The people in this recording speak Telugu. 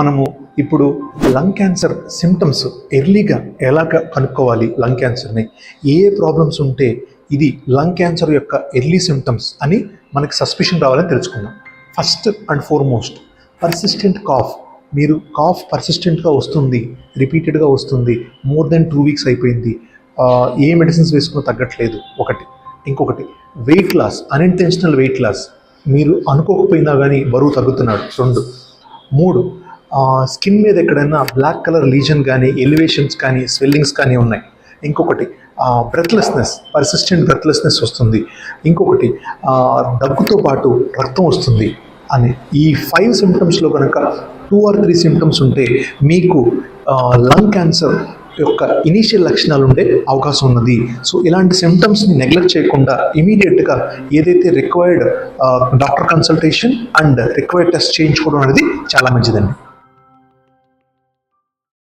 మనము ఇప్పుడు లంగ్ క్యాన్సర్ సిమ్టమ్స్ ఎర్లీగా ఎలాగ కనుక్కోవాలి, లంగ్ క్యాన్సర్ని ఏ ప్రాబ్లమ్స్ ఉంటే ఇది లంగ్ క్యాన్సర్ యొక్క ఎర్లీ సిమ్టమ్స్ అని మనకి సస్పిషన్ రావాలని తెలుసుకుందాం. First and foremost persistent cough. మీరు కాఫ్ పర్సిస్టెంట్గా వస్తుంది, రిపీటెడ్గా వస్తుంది, మోర్ దెన్ 2 weeks అయిపోయింది, ఏ మెడిసిన్స్ వేసుకున్నా తగ్గట్లేదు ఒకటి. ఇంకొకటి weight loss, unintentional weight loss, మీరు అనుకోకపోయినా కానీ బరువు తగ్గుతున్నాడు. 2. 3 స్కిన్ మీద ఎక్కడైనా బ్లాక్ కలర్ లీజన్ కానీ, ఎలివేషన్స్ కానీ, స్వెల్లింగ్స్ కానీ ఉన్నాయి. ఇంకొకటి బ్రెత్లెస్నెస్, పర్సిస్టెంట్ బ్రెత్లెస్నెస్ వస్తుంది. ఇంకొకటి దగ్గుతో పాటు రక్తం వస్తుంది అని. ఈ 5 సిమ్టమ్స్లో కనుక 2 or 3 సిమ్టమ్స్ ఉంటే మీకు లంగ్ క్యాన్సర్ యొక్క ఇనీషియల్ లక్షణాలు ఉండే అవకాశం ఉన్నది. సో ఇలాంటి సిమ్టమ్స్ని నెగ్లెక్ట్ చేయకుండా ఇమీడియట్గా ఏదైతే required doctor consultation and required test చేయించుకోవడం అనేది చాలా మంచిదండి.